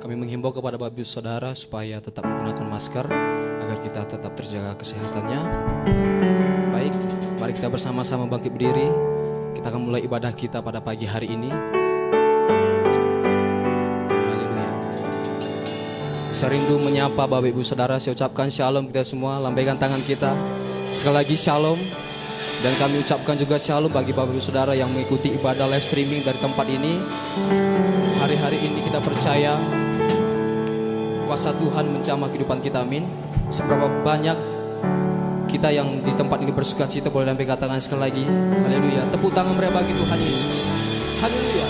Kami menghimbau kepada Bapak Ibu Saudara supaya tetap menggunakan masker agar kita tetap terjaga kesehatannya. Baik, mari kita bersama-sama bangkit berdiri. Kita akan mulai ibadah kita pada pagi hari ini. Haleluya. Saya rindu menyapa Bapak Ibu Saudara. Saya ucapkan shalom kita semua. Lambaikan tangan kita. Sekali lagi shalom. Dan kami ucapkan juga shalom bagi Bapak Ibu Saudara yang mengikuti ibadah live streaming dari tempat ini. Hari-hari ini kita percaya kuasa Tuhan menjamah kehidupan kita, amin. Seberapa banyak kita yang di tempat ini bersuka cita, boleh lambaikan tangan sekali lagi. Haleluya. Tepuk tangan mereka bagi Tuhan Yesus. Haleluya.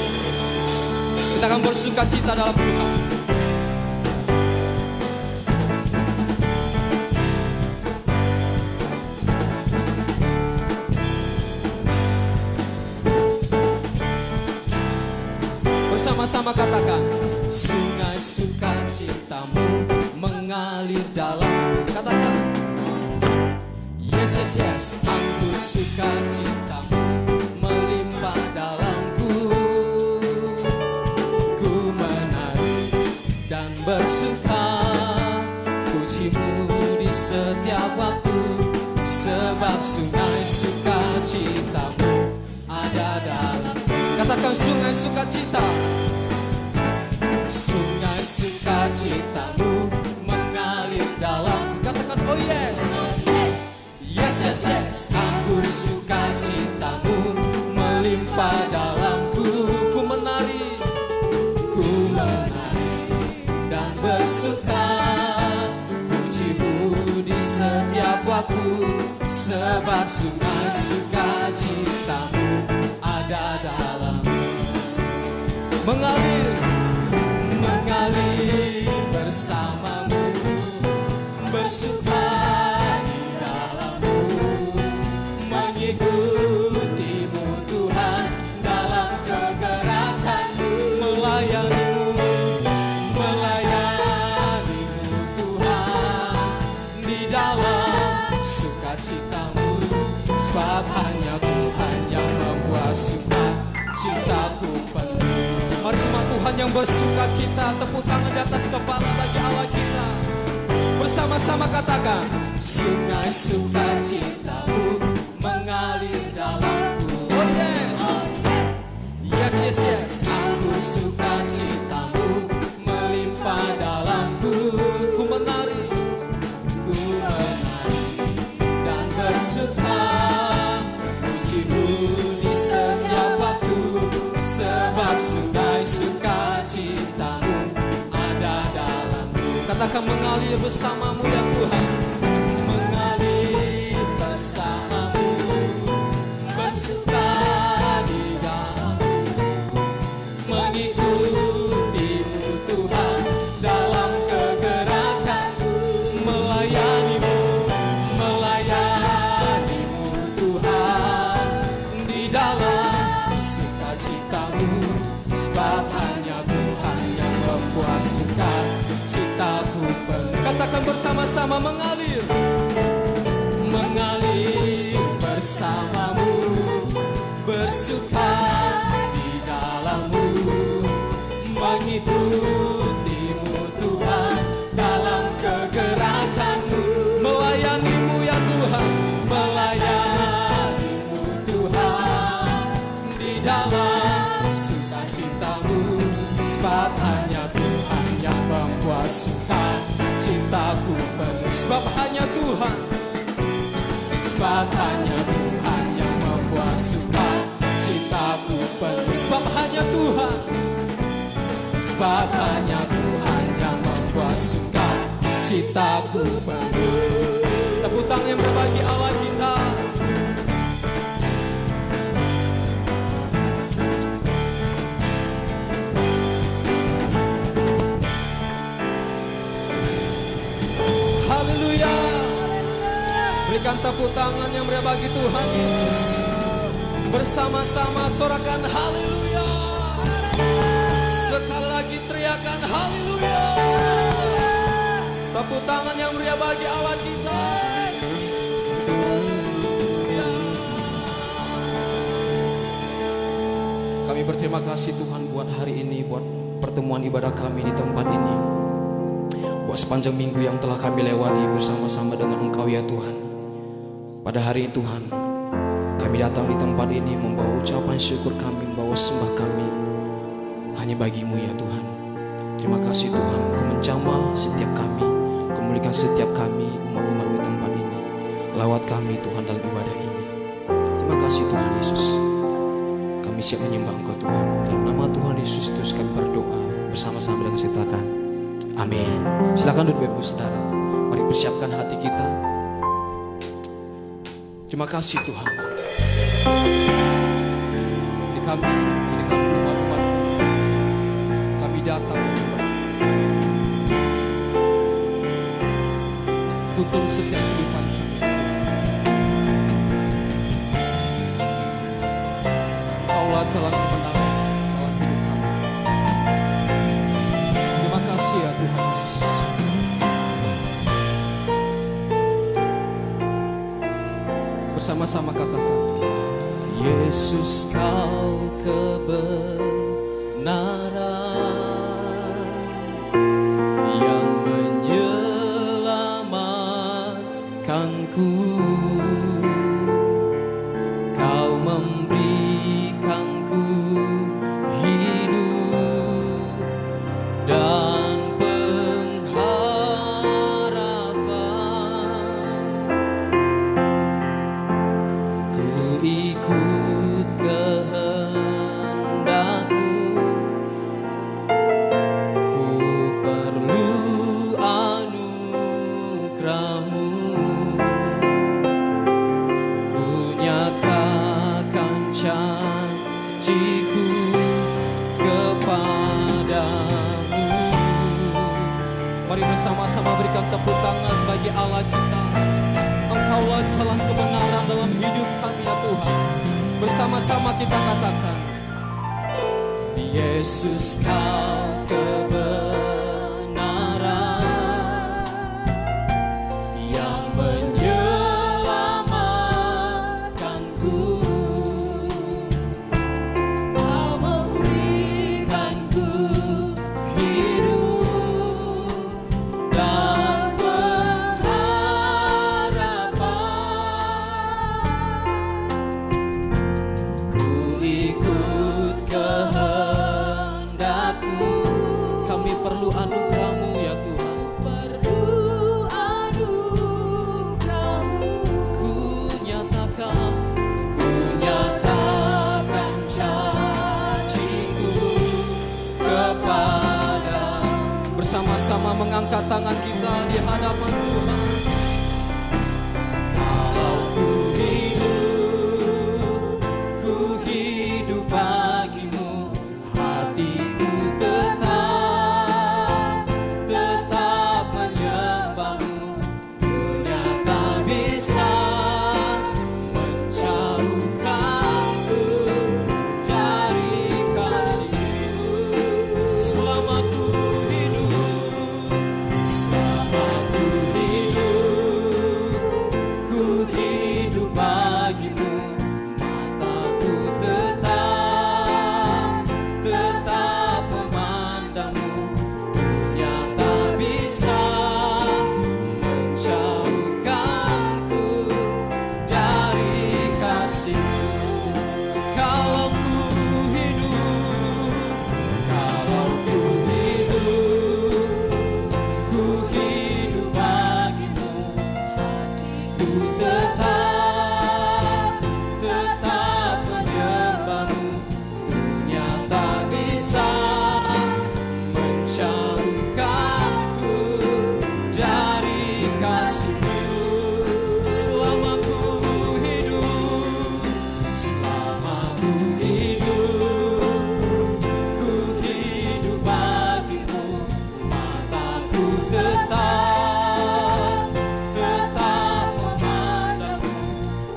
Kita akan bersuka cita dalam Tuhan. Bersama-sama katakan, sungai sukacitamu mengalir dalamku. Katakan, yes, yes, yes. Aku sukacitamu melimpah dalamku. Ku menari dan bersuka, pujimu di setiap waktu. Sebab sungai sukacitamu ada dalamku. Katakan, sungai sukacita. Sungai sukacitamu mengalir dalam. Katakan, oh yes. Yes, yes, yes. Aku sukacitamu melimpah dalamku. Ku menari dan bersuka, pujimu di setiap waktu. Sebab sungai sukacitamu ada dalam. Mengalir bersamamu, bersuka di dalammu, mengikutimu Tuhan dalam kegerakanmu, melayanimu Tuhan di dalam sukacitamu. Sebab hanya Tuhan yang membuat sukacitaku penuh. Mari umat Tuhan yang bersuka cita, tepuk tangan di atas kepala bagi Allah kita. Bersama-sama katakan, sungai sukacitamu mengalir dalamku. Oh yes. Yes, yes, yes. Aku sukacitamu melimpah dalamku. Ku menari dan bersuka, pujimu di setiap waktu. Sebab sungai sukacitamu ada dalammu. Katakan, mengalir bersamamu ya Tuhan. Mengalir bersamamu, bersuka di dalammu, mengikutimu Tuhan dalam kegerakanmu, melayanimu Tuhan di dalam sukacitamu. Sebab hanya Tuhan yang membuat sukacitaku penuh. Katakan bersama-sama, mengalir bersamamu, bersuka di dalammu, mengikutimu Tuhan dalam kegerakanmu, melayanimu ya Tuhan, melayanimu Tuhan di dalam sukacitamu. Sebab hanya Tuhan yang membuat sukacitaku penuh. Sebab hanya Tuhan yang membuat sukacitaku penuh. Sebab hanya Tuhan yang membuat sukacitaku penuh. Tepuk tangan yang berbagi Allah kita. Haleluya. Berikan tepuk tangan yang meriah bagi Tuhan Yesus. Bersama-sama sorakan haleluya. Sekali lagi teriakan haleluya. Tepuk tangan yang meriah bagi Allah kita. Kami berterima kasih Tuhan buat hari ini, buat pertemuan ibadah kami di tempat ini. Buat sepanjang minggu yang telah kami lewati bersama-sama dengan Engkau ya Tuhan. Pada hari ini Tuhan, kami datang di tempat ini membawa ucapan syukur kami, membawa sembah kami hanya bagi-Mu ya Tuhan. Terima kasih Tuhan, Kau menjamah setiap kami, Kau memulihkan setiap kami, umat-umat-Mu di tempat ini. Lawat kami Tuhan dalam ibadah ini. Terima kasih Tuhan Yesus. Kami siap menyembah Engkau Tuhan. Dalam nama Tuhan Yesus Kristus kami berdoa bersama-sama dengan sertakan. Amin. Silakan duduk Bapak Saudara. Mari persiapkan hati kita. Terima kasih Tuhan. Ini kami umat-umat. Kami datang menyembah. Tuntun setiap kehidupan kami. Engkaulah jalan kebenaran dalam hidup kami. Terima kasih ya Tuhan Yesus. Bersama-sama katakan, Yesus Kau kebenaran yang menyelamatkanku. Kau memberikanku hidup dan pengharapan. Ku ikut kehendak-Mu, ku perlu anugerah-Mu. Ku nyatakan janji-Ku kepadamu. Mari bersama-sama berikan tepuk tangan bagi Allah kita. Engkaulah jalan kebenaran dalam hidup kami ya Tuhan. Bersama-sama kita katakan, Yesus Kau kebenaran yang menyelamatkanku. Kau memberikanku hidup dan pengharapan. Ku ikut kehendak-Mu. Kami perlu anugerah-Mu ya Tuhan. Perlu anugerah-Mu. Ku nyatakan janji-Ku kepada. Bersama-sama mengangkat tangan kita di hadapan Tuhan. Kalau ku hidup bagi-Mu, hatiku tetap menyembah-Mu. Dunia tak bisa menjauhkanku dari kasih-Mu. Selama ku hidup, ku hidup bagi-Mu. Mataku tetap memandang-Mu. Dunia tak bisa menjauhkanku dari kasih-Mu. Kalau ku hidup, ku hidup bagi-Mu. Hatiku tetap menyembah-Mu. Dunia tak bisa menjauhkanku dari kasih-Mu. Selama ku hidup, ku hidup bagi-Mu. Mataku tetap memandang-Mu.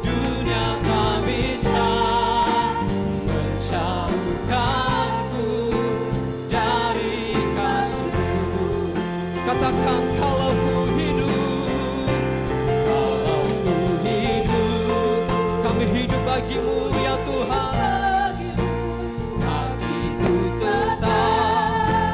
Dunia tak bisa menjauhkanku dari kasih-Mu. Katakan, kalau ku hidup, kami hidup bagi-Mu ya Tuhan. Hatiku tetap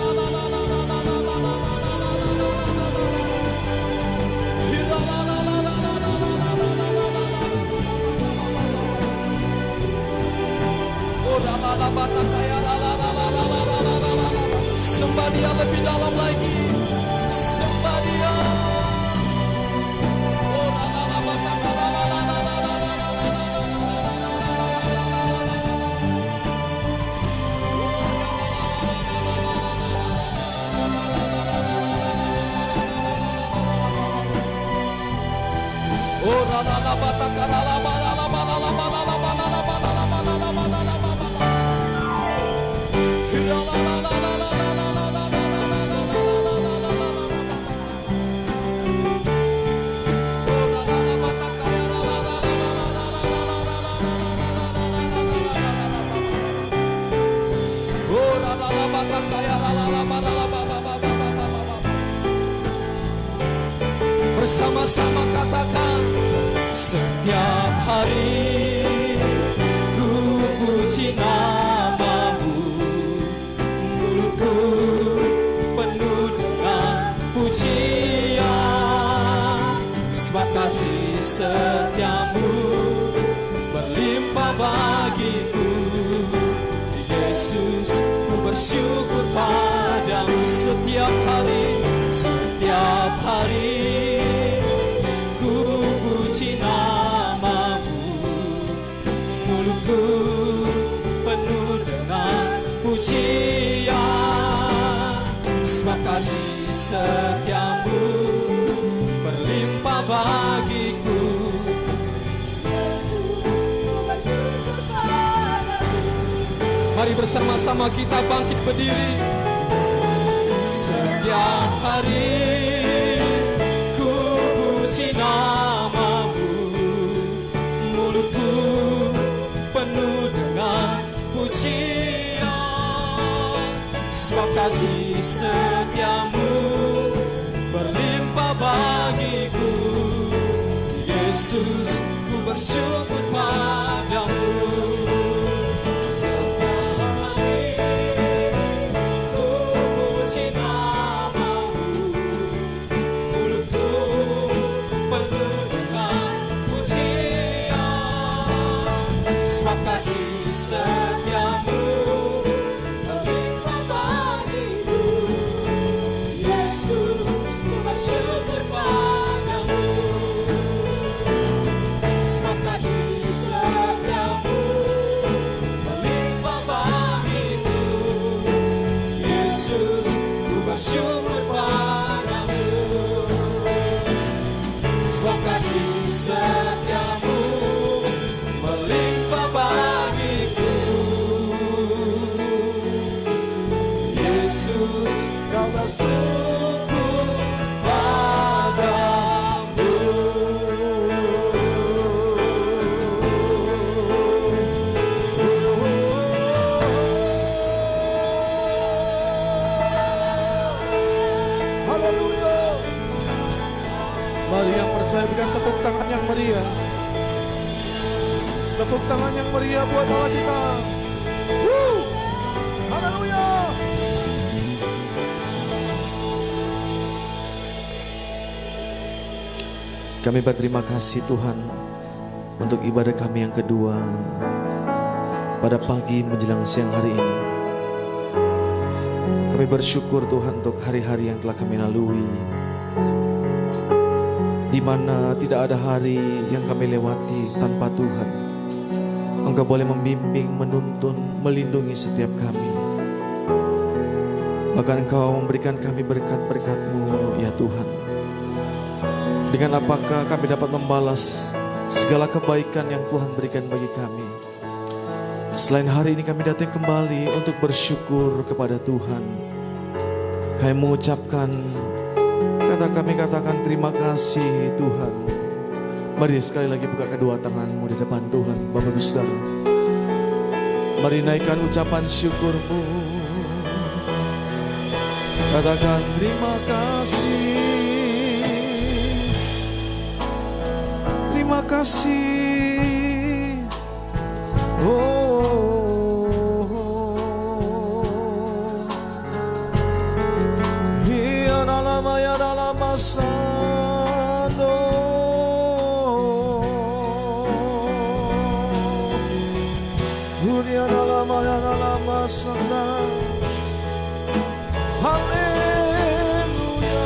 Sembah Dia lebih dalam lagi. Sembah Dia. Bersama-sama katakan, setiap hari ku puji nama-Mu, mulutku penuh dengan pujian. Sebab kasih setia-Mu berlimpah bagiku. Yesus, ku bersyukur padamu setiap hari, setiap hari. Puji nama-Mu, mulutku penuh dengan pujian. Sebab kasih setia-Mu berlimpah bagiku. Mari bersama-sama kita bangkit berdiri. Setiap hari ku puji nama-Mu, mulutku penuh dengan pujian. Sebab kasih setia-Mu berlimpah bagiku. Yesus, ku bersyukur padamu. Kasih setia-Mu berlimpah bagiku. Yesus, ku bersyukur padamu. Sebab kasih setia-Mu berlimpah bagiku. Yesus, ku bersyukur padamu. Sebab kasih setia-Mu berlimpah bagiku. Yesus, kau bersyukur padamu. Haleluya. Mari yang percaya berikan tepuk tangan yang meriah. Tepuk tangan yang meriah buat Allah kita. Haleluya. Kami berterima kasih Tuhan untuk ibadah kami yang kedua pada pagi menjelang siang hari ini. Kami bersyukur Tuhan untuk hari-hari yang telah kami lalui, di mana tidak ada hari yang kami lewati tanpa Tuhan. Engkau boleh membimbing, menuntun, melindungi setiap kami. Bahkan Engkau memberikan kami berkat-berkat-Mu ya Tuhan. Dengan apakah kami dapat membalas segala kebaikan yang Tuhan berikan bagi kami? Selain hari ini kami datang kembali untuk bersyukur kepada Tuhan. Kami mengucapkan, kami katakan terima kasih Tuhan. Mari sekali lagi buka kedua tanganmu di depan Tuhan, Bapak Ibu Saudara. Mari naikkan ucapan syukurmu. Katakan terima kasih. Terima kasih. Ya dalam masano. Ya dalam Sanda. Haleluya.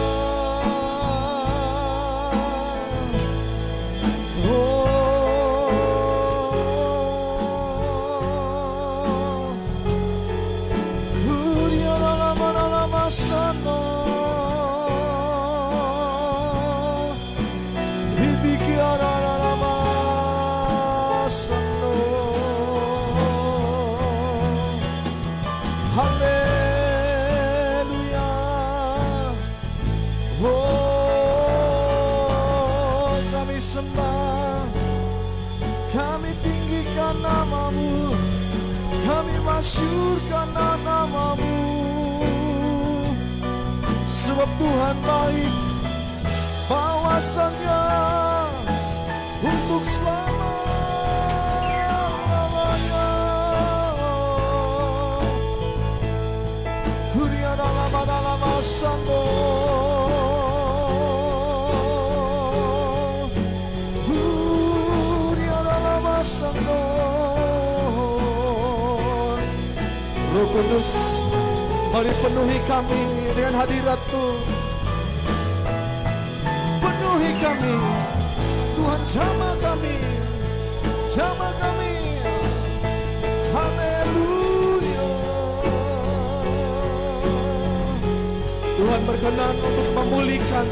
Haleluya. Oh, kami sembah, kami tinggikan namamu, kami masyurkan namamu, sebab Tuhan baik, bawasannya untuk selama-lamanya. Kuria dalam sando, kuria dalam sando. Roh Kudus, mari penuhi kami dengan hadirat-Mu. Penuhi kami, Tuhan, jamah kami, jamah kami. Haleluya. Tuhan berkenan untuk memulihkan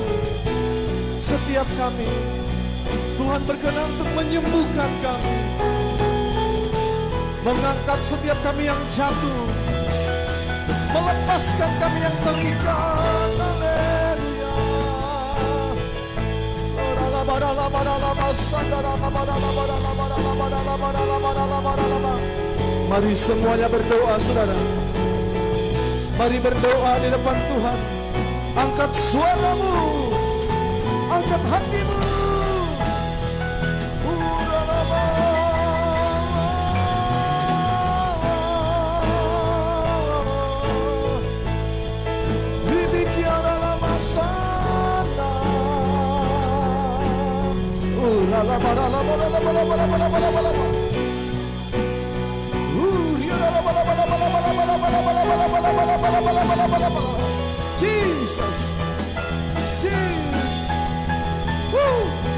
setiap kami. Tuhan berkenan untuk menyembuhkan kami, mengangkat setiap kami yang jatuh, melepaskan kami yang terikat. Haleluya. Mari semuanya berdoa, saudara. Mari berdoa di depan Tuhan. Angkat suaramu, angkat hatimu. Jesus, Jesus,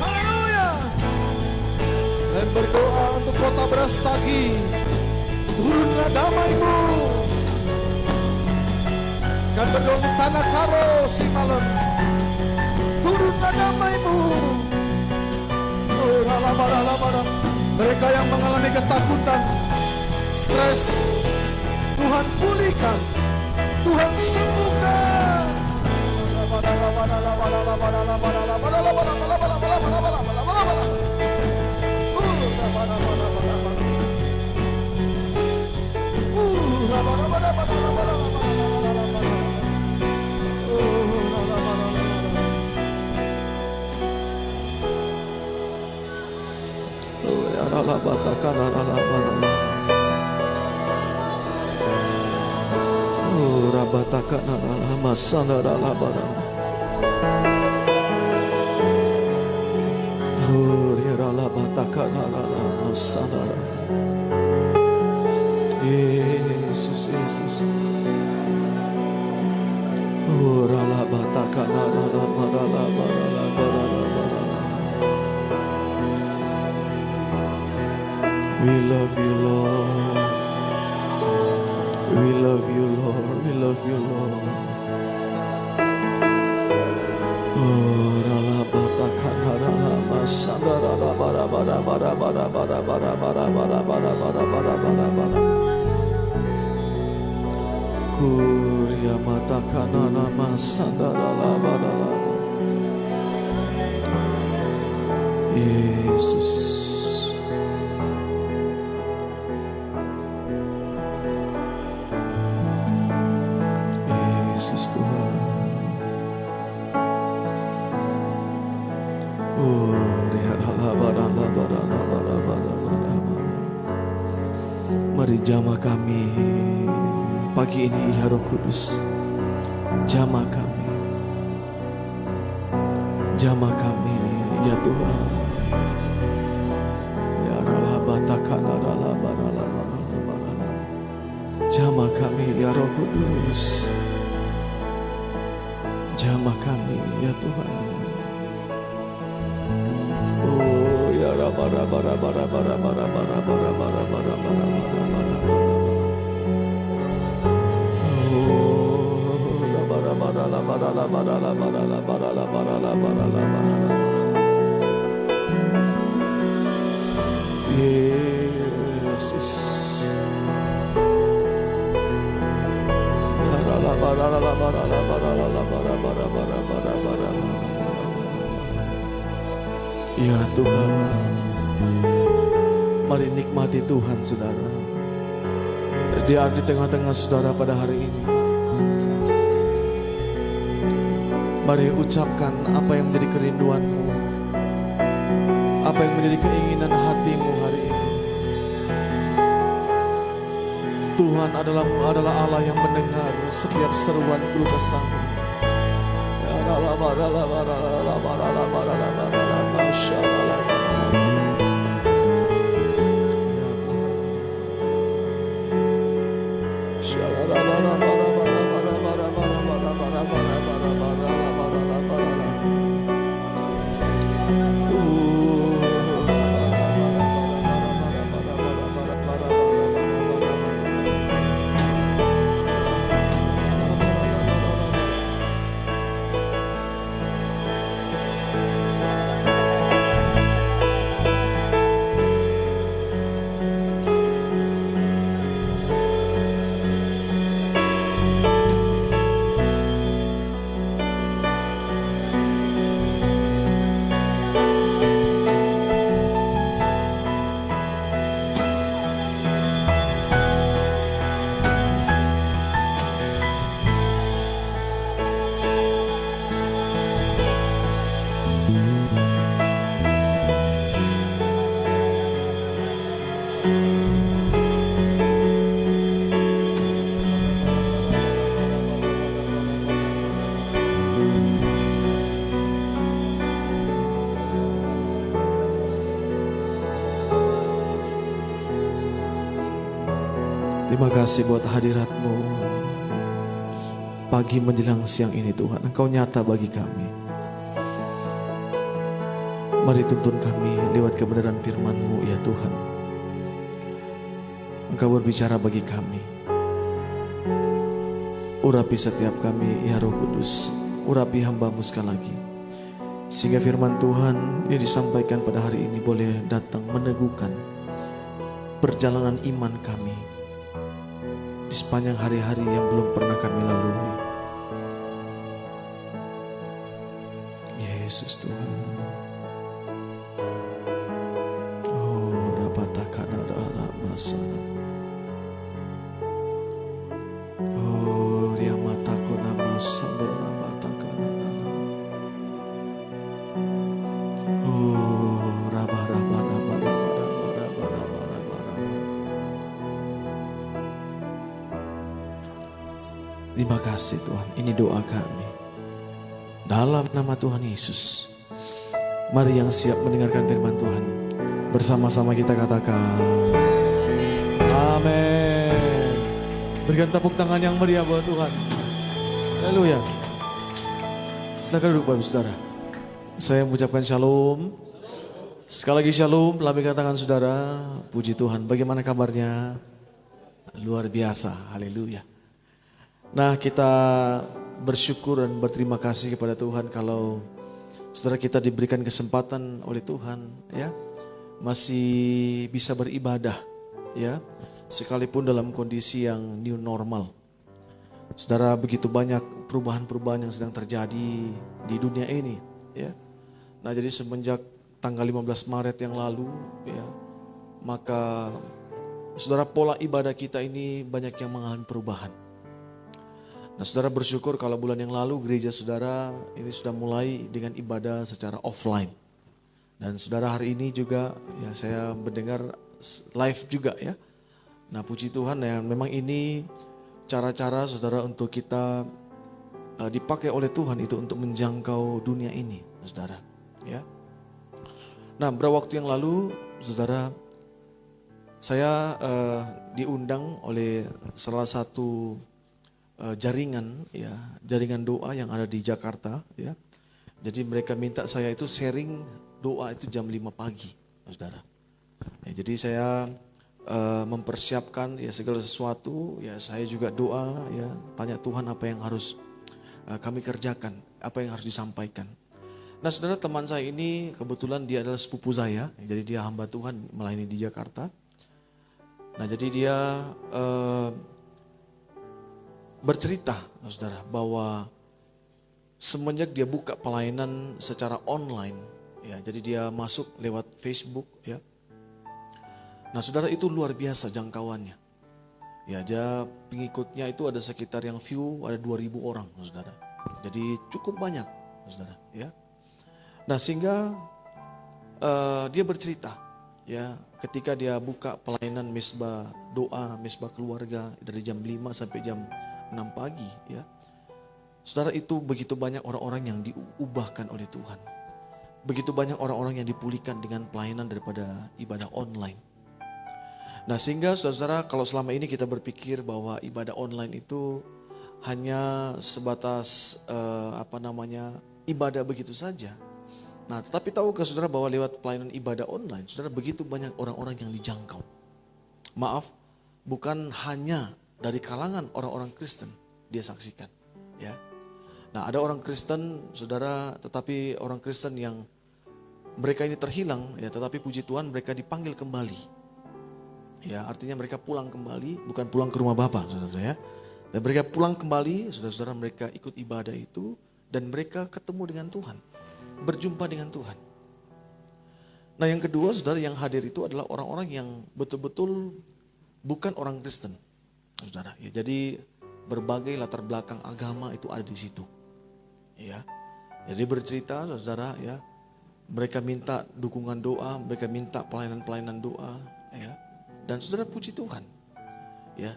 haleluya. Dan berdoa untuk kota Brastagi, turunlah damai-Mu. Dan berdoa untuk tanah Karo, Simalon, turunlah damai-Mu. Mereka yang mengalami ketakutan, stres, Tuhan pulihkan, Tuhan sembuhkan. Yesus, Yesus. We love you, Lord. We love you, Lord. We love you, Lord. Kuria mata kanana masandara barala. Yesus. Yesus Tuhan. Mari jamah kami pagi ini, ya Roh Kudus. Jamah kami, jamah kami, ya Tuhan. Ya Allah, batakan adalah barala. Jamah Kudus, jamah kami ya Tuhan. Oh ya raba raba raba raba raba raba raba raba raba raba raba raba. Oh raba raba raba raba raba raba raba raba raba raba. Yesus. Ya Tuhan, mari nikmati Tuhan saudara. Dia di tengah-tengah saudara pada hari ini. Mari ucapkan apa yang menjadi kerinduanmu, apa yang menjadi keinginan hatimu hari ini. Tuhan adalah Allah yang mendengar setiap seruan keluh kesahmu. Terima kasih buat hadirat-Mu pagi menjelang siang ini Tuhan. Engkau nyata bagi kami. Mari tuntun kami lewat kebenaran firman-Mu ya Tuhan. Engkau berbicara bagi kami. Urapi setiap kami ya Roh Kudus. Urapi hamba-Mu sekali lagi. Sehingga firman Tuhan yang disampaikan pada hari ini boleh datang meneguhkan perjalanan iman kami di sepanjang hari-hari yang belum pernah kami lalui. Yesus Tuhan. Oh, rapatakana dalam masa. Oh, dia mataku nama sambil rapatakana. Oh, raba-raba. Terima kasih Tuhan, ini doa kami. Dalam nama Tuhan Yesus. Mari yang siap mendengarkan firman Tuhan, bersama-sama kita katakan amin. Berikan tepuk tangan yang meriah buat Tuhan. Haleluya. Silakan duduk Bapak Saudara. Saya mengucapkan shalom. Sekali lagi shalom, lambaikan tangan saudara. Puji Tuhan, bagaimana kabarnya? Luar biasa, haleluya. Nah, kita bersyukur dan berterima kasih kepada Tuhan kalau saudara kita diberikan kesempatan oleh Tuhan ya, masih bisa beribadah ya, sekalipun dalam kondisi yang new normal. Saudara, begitu banyak perubahan-perubahan yang sedang terjadi di dunia ini ya. Nah, jadi semenjak tanggal 15 Maret yang lalu ya, maka saudara, pola ibadah kita ini banyak yang mengalami perubahan. Nah, saudara bersyukur kalau bulan yang lalu gereja saudara ini sudah mulai dengan ibadah secara offline. Dan saudara, hari ini juga ya saya mendengar live juga ya. Nah, puji Tuhan ya, memang ini cara-cara saudara untuk kita dipakai oleh Tuhan itu untuk menjangkau dunia ini, saudara ya. Nah, beberapa waktu yang lalu saudara, saya diundang oleh salah satu jaringan ya, jaringan doa yang ada di Jakarta ya. Jadi mereka minta saya itu sharing doa itu jam 5 pagi, Saudara. Ya, jadi saya mempersiapkan ya segala sesuatu, ya saya juga doa ya, tanya Tuhan apa yang harus kami kerjakan, apa yang harus disampaikan. Nah saudara, teman saya ini kebetulan dia adalah sepupu saya, jadi dia hamba Tuhan melayani di Jakarta. Nah jadi dia bercerita saudara bahwa semenjak dia buka pelayanan secara online, ya jadi dia masuk lewat Facebook ya. Nah saudara, itu luar biasa jangkauannya. Ya dia pengikutnya itu ada sekitar yang view ada 2.000 orang saudara. Jadi cukup banyak saudara ya. Nah sehingga dia bercerita ya, ketika dia buka pelayanan mesbah doa, mesbah keluarga dari jam 5 sampai jam 6 pagi ya. Saudara, itu begitu banyak orang-orang yang diubahkan oleh Tuhan. Begitu banyak orang-orang yang dipulihkan dengan pelayanan daripada ibadah online. Nah sehingga saudara, kalau selama ini kita berpikir bahwa ibadah online itu hanya sebatas ibadah begitu saja. Nah tetapi tahukah saudara bahwa lewat pelayanan ibadah online, saudara, begitu banyak orang-orang yang dijangkau. Maaf, bukan hanya dari kalangan orang-orang Kristen dia saksikan. Ya. Nah ada orang Kristen saudara, tetapi orang Kristen yang mereka ini terhilang, ya, tetapi puji Tuhan mereka dipanggil kembali. Ya, artinya mereka pulang kembali, bukan pulang ke rumah Bapa, saudara ya. Dan mereka pulang kembali, saudara-saudara, mereka ikut ibadah itu dan mereka ketemu dengan Tuhan, berjumpa dengan Tuhan. Nah, yang kedua, saudara, yang hadir itu adalah orang-orang yang betul-betul bukan orang Kristen, saudara. Ya, jadi berbagai latar belakang agama itu ada di situ. Ya, jadi bercerita, saudara, ya, mereka minta dukungan doa, mereka minta pelayanan-pelayanan doa, ya. Dan saudara, puji Tuhan, ya.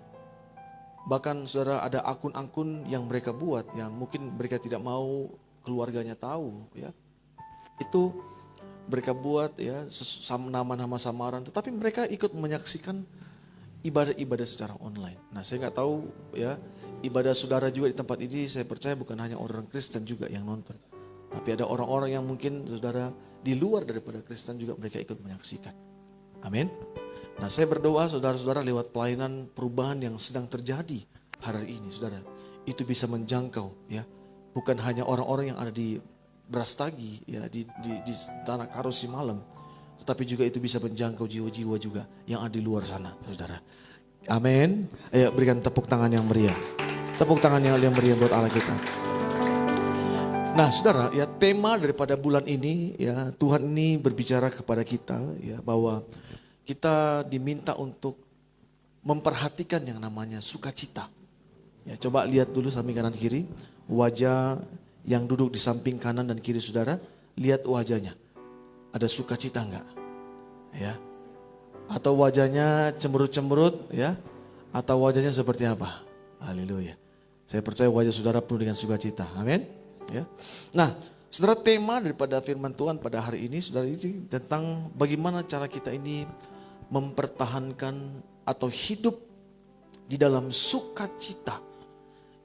Bahkan saudara, ada akun-akun yang mereka buat, yang mungkin mereka tidak mau keluarganya tahu, ya. Itu mereka buat, ya, nama-nama samaran, tetapi mereka ikut menyaksikan ibadah-ibadah secara online. Nah, saya nggak tahu, ya, ibadah saudara juga di tempat ini, saya percaya bukan hanya orang Kristen juga yang nonton, tapi ada orang-orang yang mungkin saudara di luar daripada Kristen juga mereka ikut menyaksikan. Amin. Nah saya berdoa saudara-saudara, lewat pelayanan perubahan yang sedang terjadi hari ini saudara, itu bisa menjangkau ya, bukan hanya orang-orang yang ada di Brastagi ya, di Tanah Karo Simalem, tetapi juga itu bisa menjangkau jiwa-jiwa juga yang ada di luar sana saudara. Amin. Ayo berikan tepuk tangan yang meriah. Tepuk tangan yang meriah buat Allah kita. Nah saudara, ya tema daripada bulan ini ya, Tuhan ini berbicara kepada kita ya, bahwa kita diminta untuk memperhatikan yang namanya sukacita. Ya, coba lihat dulu samping kanan kiri, wajah yang duduk di samping kanan dan kiri saudara, lihat wajahnya. Ada sukacita enggak? Ya. Atau wajahnya cemberut-cemberut ya? Atau wajahnya seperti apa? Haleluya. Saya percaya wajah saudara penuh dengan sukacita. Amin. Ya. Nah, saudara, tema daripada firman Tuhan pada hari ini saudara, ini tentang bagaimana cara kita ini mempertahankan atau hidup di dalam sukacita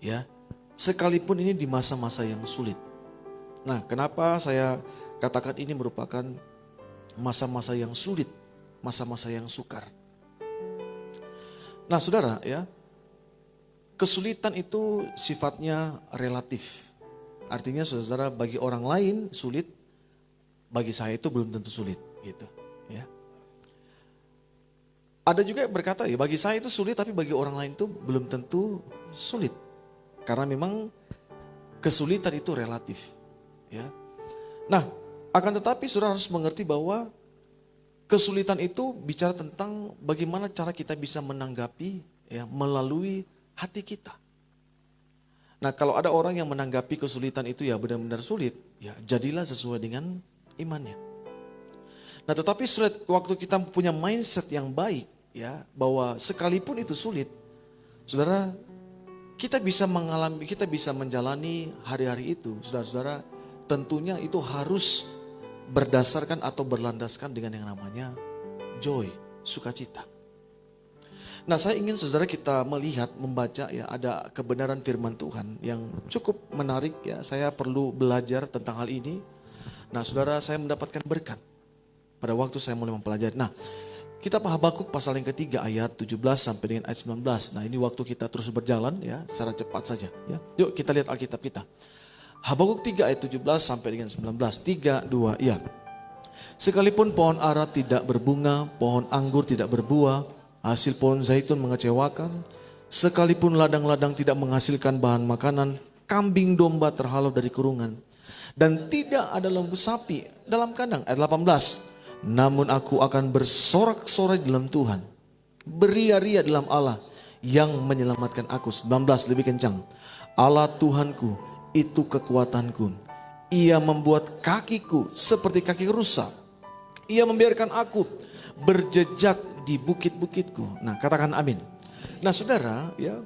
ya, sekalipun ini di masa-masa yang sulit. Nah, kenapa saya katakan ini merupakan masa-masa yang sulit, masa-masa yang sukar. Nah, saudara ya, kesulitan itu sifatnya relatif. Artinya saudara, bagi orang lain sulit, bagi saya itu belum tentu sulit gitu ya. Ada juga yang berkata ya, bagi saya itu sulit tapi bagi orang lain itu belum tentu sulit. Karena memang kesulitan itu relatif. Ya. Nah, akan tetapi saudara harus mengerti bahwa kesulitan itu bicara tentang bagaimana cara kita bisa menanggapi ya, melalui hati kita. Nah, kalau ada orang yang menanggapi kesulitan itu ya benar-benar sulit, ya jadilah sesuai dengan imannya. Nah, tetapi waktu kita punya mindset yang baik ya, bahwa sekalipun itu sulit, saudara, kita bisa mengalami, kita bisa menjalani hari-hari itu, saudara-saudara, tentunya itu harus berdasarkan atau berlandaskan dengan yang namanya joy, sukacita. Nah, saya ingin saudara kita melihat, membaca ya, ada kebenaran firman Tuhan yang cukup menarik ya. Saya perlu belajar tentang hal ini. Nah, saudara, saya mendapatkan berkat pada waktu saya mulai mempelajari. Nah, kitab Habakuk pasal yang ketiga ayat 17 sampai dengan ayat 19. Nah, ini waktu kita terus berjalan ya, secara cepat saja ya. Yuk kita lihat Alkitab kita. Habakuk 3 ayat 17 sampai dengan 19. 3, 2, ya. Sekalipun pohon ara tidak berbunga, pohon anggur tidak berbuah, hasil pohon zaitun mengecewakan, sekalipun ladang-ladang tidak menghasilkan bahan makanan, kambing domba terhalau dari kurungan, dan tidak ada lembu sapi dalam kandang. Ayat 18. Namun aku akan bersorak-sorai dalam Tuhan, beria-ria dalam Allah yang menyelamatkan aku. 19 lebih kencang. Allah Tuhanku itu kekuatanku. Ia membuat kakiku seperti kaki rusa. Ia membiarkan aku berjejak di bukit-bukitku. Nah, katakan amin. Nah, saudara, ya,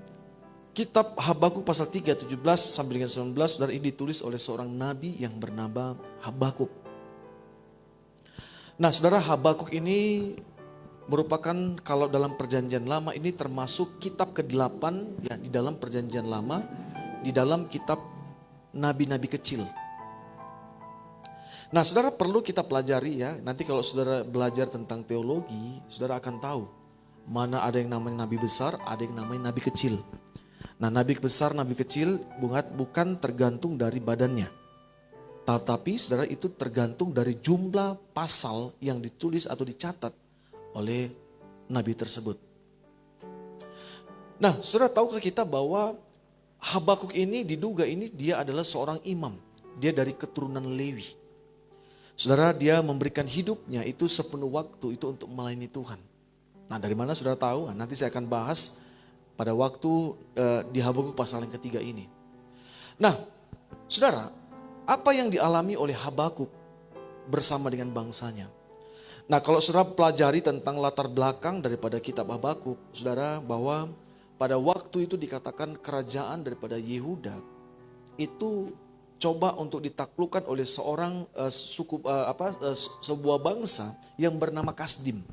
kitab Habakuk pasal 3, 17 sampai dengan 19, saudara, ini ditulis oleh seorang nabi yang bernama Habakuk. Nah, saudara, Habakuk ini merupakan, kalau dalam perjanjian lama ini termasuk kitab ke-8 ya, di dalam perjanjian lama, di dalam kitab nabi-nabi kecil. Nah, saudara, perlu kita pelajari ya. Nanti kalau saudara belajar tentang teologi, saudara akan tahu mana ada yang namanya nabi besar, ada yang namanya nabi kecil. Nah, nabi besar, nabi kecil bukan tergantung dari badannya. Tetapi saudara, itu tergantung dari jumlah pasal yang ditulis atau dicatat oleh nabi tersebut. Nah, saudara, tahukah kita bahwa Habakuk ini diduga ini dia adalah seorang imam. Dia dari keturunan Lewi. Saudara, dia memberikan hidupnya itu sepenuh waktu itu untuk melayani Tuhan. Nah, dari mana saudara tahu? Nah, nanti saya akan bahas pada waktu di Habakuk pasal yang ketiga ini. Nah, saudara, apa yang dialami oleh Habakuk bersama dengan bangsanya? Nah, kalau saudara pelajari tentang latar belakang daripada kitab Habakuk, saudara, bahwa pada waktu itu dikatakan kerajaan daripada Yehuda itu coba untuk ditaklukkan oleh seorang sebuah bangsa yang bernama Kasdim.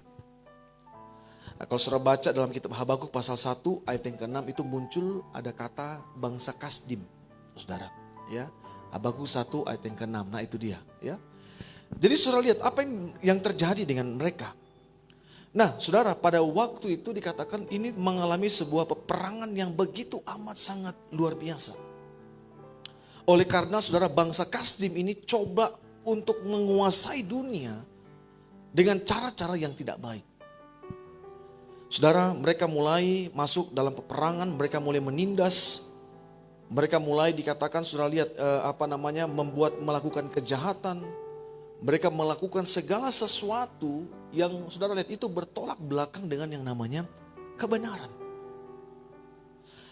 Nah, kalau saudara baca dalam kitab Habakuk pasal 1 ayat yang ke-6 itu muncul ada kata bangsa Kasdim, saudara, ya. Habakuk 1 ayat yang ke-6. Nah, itu dia, ya. Jadi saudara lihat apa yang terjadi dengan mereka. Nah, saudara, pada waktu itu dikatakan ini mengalami sebuah peperangan yang begitu amat sangat luar biasa. Oleh karena saudara, bangsa Kasdim ini coba untuk menguasai dunia dengan cara-cara yang tidak baik. Saudara, mereka mulai masuk dalam peperangan, mereka mulai menindas. Mereka mulai dikatakan, saudara lihat melakukan kejahatan. Mereka melakukan segala sesuatu yang saudara lihat itu bertolak belakang dengan yang namanya kebenaran.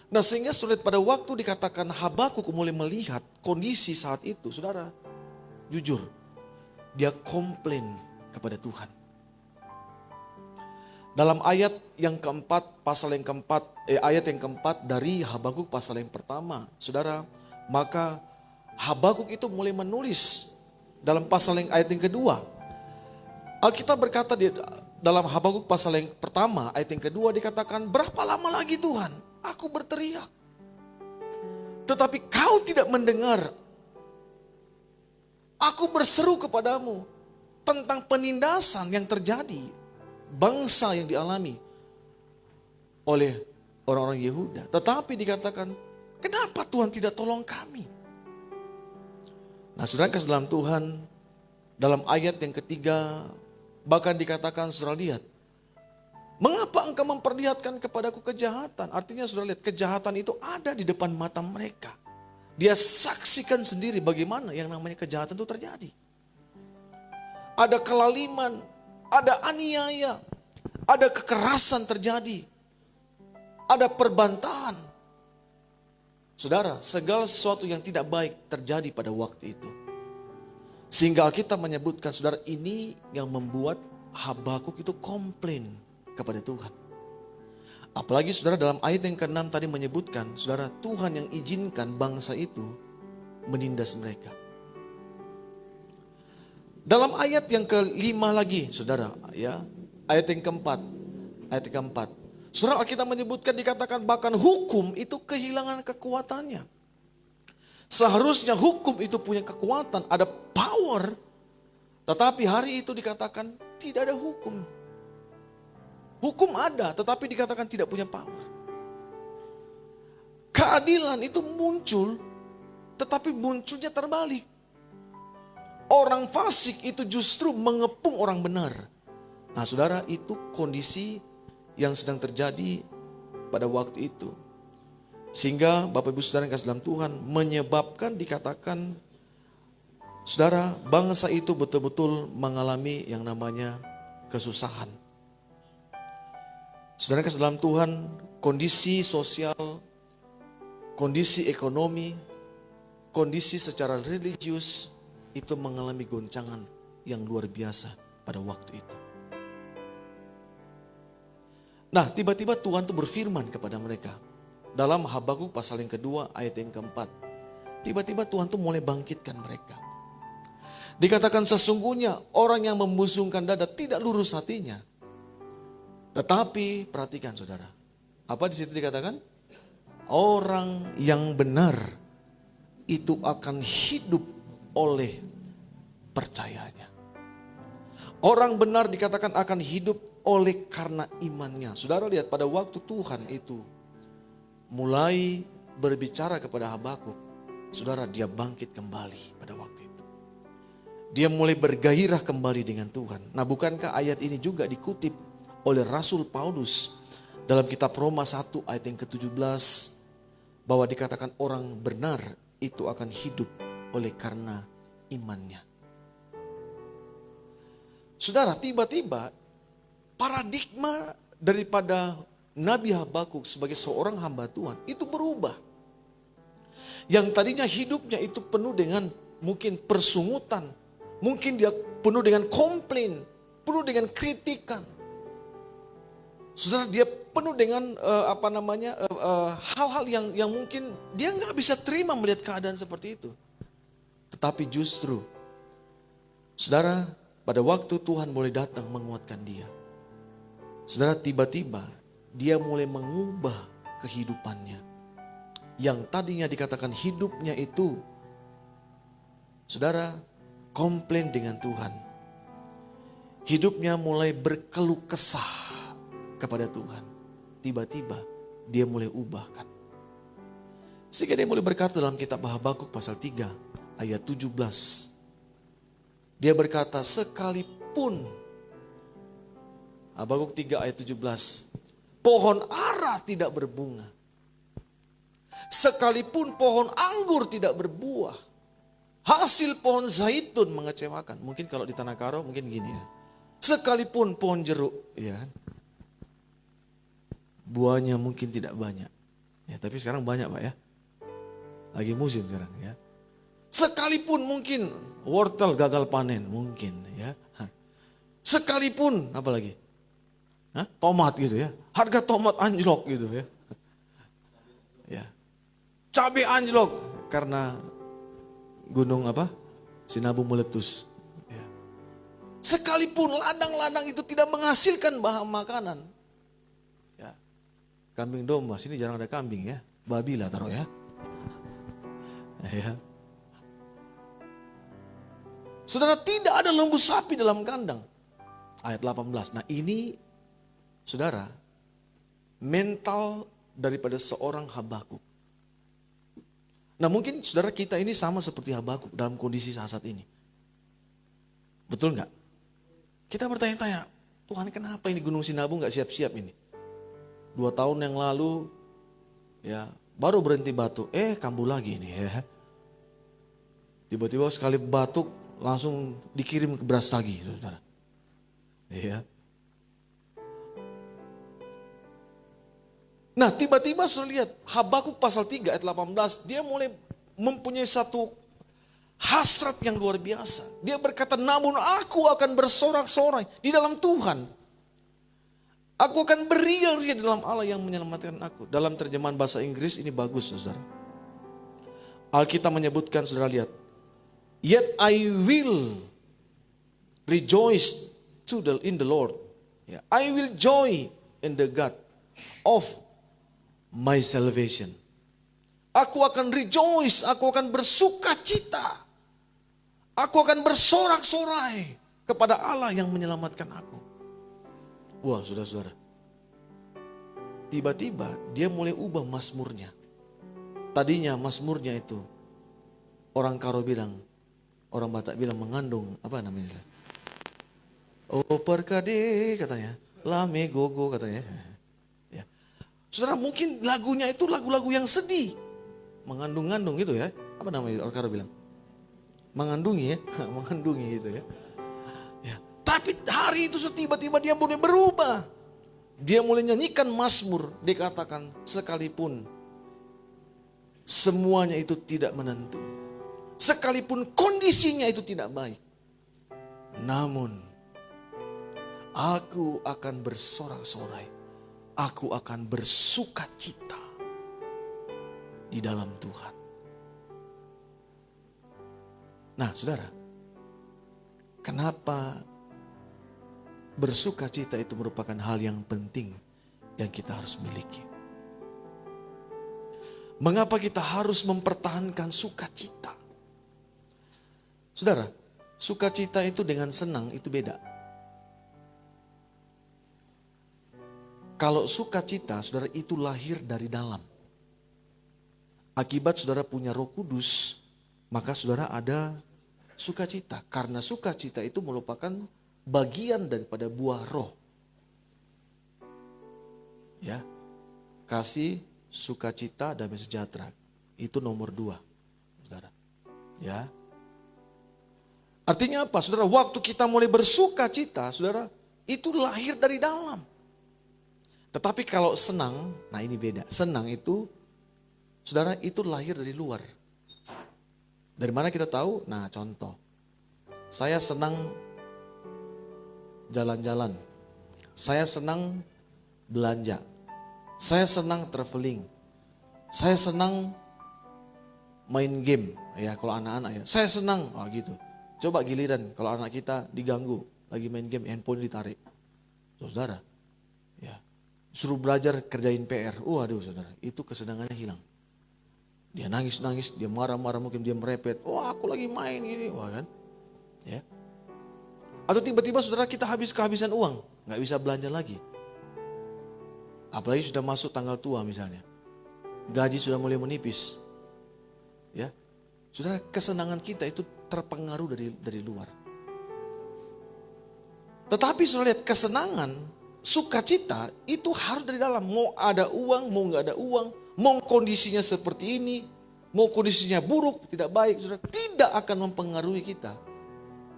Nah, sehingga saudara pada waktu dikatakan Habakuk mulai melihat kondisi saat itu, saudara, jujur, dia komplain kepada Tuhan. Dalam ayat yang keempat, ayat yang keempat dari Habakuk pasal yang pertama, saudara, maka Habakuk itu mulai menulis dalam pasal yang ayat yang kedua. Alkitab berkata dalam Habakuk pasal yang pertama, ayat yang kedua dikatakan, berapa lama lagi Tuhan aku berteriak, tetapi kau tidak mendengar. Aku berseru kepadamu tentang penindasan yang terjadi, bangsa yang dialami oleh orang-orang Yehuda. Tetapi dikatakan, kenapa Tuhan tidak tolong kami? Nah, saudara kasih dalam Tuhan, dalam ayat yang ketiga, bahkan dikatakan, saudara lihat, mengapa engkau memperlihatkan kepadaku kejahatan? Artinya saudara lihat, kejahatan itu ada di depan mata mereka. Dia saksikan sendiri bagaimana yang namanya kejahatan itu terjadi. Ada kelaliman, ada aniaya, ada kekerasan terjadi, ada perbantahan. Saudara, segala sesuatu yang tidak baik terjadi pada waktu itu. Sehingga Alkitab menyebutkan, saudara, ini yang membuat Habakuk itu komplain kepada Tuhan. Apalagi saudara, dalam ayat yang ke-6 tadi menyebutkan, saudara, Tuhan yang izinkan bangsa itu menindas mereka. Dalam ayat yang ke-5 lagi, saudara, ya, ayat yang keempat, Saudara, Alkitab menyebutkan, dikatakan bahkan hukum itu kehilangan kekuatannya. Seharusnya hukum itu punya kekuatan, ada power. Tetapi hari itu dikatakan tidak ada hukum. Hukum ada, tetapi dikatakan tidak punya power. Keadilan itu muncul, tetapi munculnya terbalik. Orang fasik itu justru mengepung orang benar. Nah saudara, itu kondisi yang sedang terjadi pada waktu itu. Sehingga Bapak Ibu Saudara yang kasih dalam Tuhan, menyebabkan dikatakan, saudara, bangsa itu betul-betul mengalami yang namanya kesusahan. Saudara yang kasih dalam Tuhan, kondisi sosial, kondisi ekonomi, kondisi secara religius itu mengalami goncangan yang luar biasa pada waktu itu. Nah, tiba-tiba Tuhan itu berfirman kepada mereka. Dalam Habakuk pasal yang kedua ayat yang keempat. Tiba-tiba Tuhan itu mulai bangkitkan mereka. Dikatakan sesungguhnya orang yang membusungkan dada tidak lurus hatinya. Tetapi perhatikan saudara. Apa di situ dikatakan? Orang yang benar itu akan hidup oleh percayanya. Orang benar dikatakan akan hidup oleh karena imannya. Saudara lihat pada waktu Tuhan itu mulai berbicara kepada Habakuk, saudara, dia bangkit kembali pada waktu itu. Dia mulai bergairah kembali dengan Tuhan. Nah, bukankah ayat ini juga dikutip oleh Rasul Paulus dalam kitab Roma 1 ayat yang ke-17 bahwa dikatakan orang benar itu akan hidup oleh karena imannya. Saudara, tiba-tiba paradigma daripada Nabi Habakuk sebagai seorang hamba Tuhan itu berubah. Yang tadinya hidupnya itu penuh dengan mungkin persungutan, mungkin dia penuh dengan komplain, penuh dengan kritikan. Saudara, dia penuh dengan hal-hal yang mungkin dia nggak bisa terima melihat keadaan seperti itu. Tetapi justru, saudara, pada waktu Tuhan mulai datang menguatkan dia, saudara, tiba-tiba dia mulai mengubah kehidupannya. Yang tadinya dikatakan hidupnya itu, saudara, komplain dengan Tuhan. Hidupnya mulai berkeluh kesah kepada Tuhan. Tiba-tiba dia mulai ubahkan. Sehingga dia mulai berkata dalam kitab Habakuk pasal 3 ayat 17. Dia berkata, sekalipun, Habakuk 3 ayat 17, pohon ara tidak berbunga, sekalipun pohon anggur tidak berbuah, hasil pohon zaitun mengecewakan. Mungkin kalau di Tanah Karo mungkin gini ya, sekalipun pohon jeruk, ya kan, buahnya mungkin tidak banyak. Ya, tapi sekarang banyak Pak ya, lagi musim sekarang ya. Sekalipun mungkin wortel gagal panen mungkin ya. Sekalipun apa lagi? Tomat gitu ya. Harga tomat anjlok gitu ya. Ya. Cabai anjlok karena gunung apa? Sinabung meletus. Ya. Sekalipun ladang-ladang itu tidak menghasilkan bahan makanan. Ya. Kambing domba, sini jarang ada kambing ya. Babi lah taruh ya. Ya. Saudara, tidak ada lembu sapi dalam kandang. Ayat 18. Nah ini, saudara, mental daripada seorang Habakuk. Nah mungkin saudara kita ini sama seperti Habakuk dalam kondisi saat ini. Betul nggak? Kita bertanya-tanya, Tuhan kenapa ini Gunung Sinabung nggak siap-siap ini? 2 tahun yang lalu, ya baru berhenti batuk, kambuh lagi ini ya. Tiba-tiba sekali batuk, langsung dikirim ke Brastagi, saudara. Iya. Nah, tiba-tiba saudara lihat Habakuk pasal 3 ayat 18, dia mulai mempunyai satu hasrat yang luar biasa. Dia berkata, namun aku akan bersorak-sorai di dalam Tuhan. Aku akan beria-ria di dalam Allah yang menyelamatkan aku. Dalam terjemahan bahasa Inggris ini bagus, saudara. Alkitab menyebutkan, saudara lihat, yet I will rejoice in the Lord. I will joy in the God of my salvation. Aku akan rejoice, aku akan bersuka cita. Aku akan bersorak-sorai kepada Allah yang menyelamatkan aku. Wah, saudara-saudara. Tiba-tiba dia mulai ubah mazmurnya. Tadinya mazmurnya itu, orang Karo bilang, orang Batak bilang mengandung, apa namanya? Oh perkade katanya, lame gogo katanya. Ya. Saudara, mungkin lagunya itu lagu-lagu yang sedih. Mengandung-ngandung gitu ya. Apa namanya orang Karo bilang? Mengandungi ya, mengandungi gitu ya. Ya. Tapi hari itu tiba-tiba dia mulai berubah. Dia mulai nyanyikan mazmur, dikatakan sekalipun semuanya itu tidak menentu. Sekalipun kondisinya itu tidak baik. Namun aku akan bersorak-sorai. Aku akan bersuka cita di dalam Tuhan. Nah, saudara, kenapa bersuka cita itu merupakan hal yang penting yang kita harus miliki? Mengapa kita harus mempertahankan sukacita? Saudara, sukacita itu dengan senang itu beda. Kalau sukacita, saudara, itu lahir dari dalam. Akibat saudara punya Roh Kudus, maka saudara ada sukacita. Karena sukacita itu merupakan bagian daripada buah roh. Ya. Kasih, sukacita, damai sejahtera. Itu nomor 2, saudara. Ya. Artinya apa, saudara? Waktu kita mulai bersukacita, saudara, itu lahir dari dalam. Tetapi kalau senang, nah ini beda. Senang itu, saudara, itu lahir dari luar. Dari mana kita tahu? Nah, contoh. Saya senang jalan-jalan. Saya senang belanja. Saya senang traveling. Saya senang main game. Ya, kalau anak-anak ya. Saya senang, gitu. Coba giliran kalau anak kita diganggu, lagi main game, handphone ditarik. Saudara, ya. Suruh belajar kerjain PR. Aduh saudara, itu kesenangannya hilang. Dia nangis-nangis, dia marah-marah, mungkin dia merepet. Aku lagi main gini, kan? Ya. Atau tiba-tiba saudara kita kehabisan uang, nggak bisa belanja lagi. Apalagi sudah masuk tanggal tua misalnya, gaji sudah mulai menipis. Ya, saudara, kesenangan kita itu terpengaruh dari luar. Tetapi saudara lihat, kesenangan, sukacita itu harus dari dalam. Mau ada uang, mau nggak ada uang, mau kondisinya seperti ini, mau kondisinya buruk, tidak baik, saudara, tidak akan mempengaruhi kita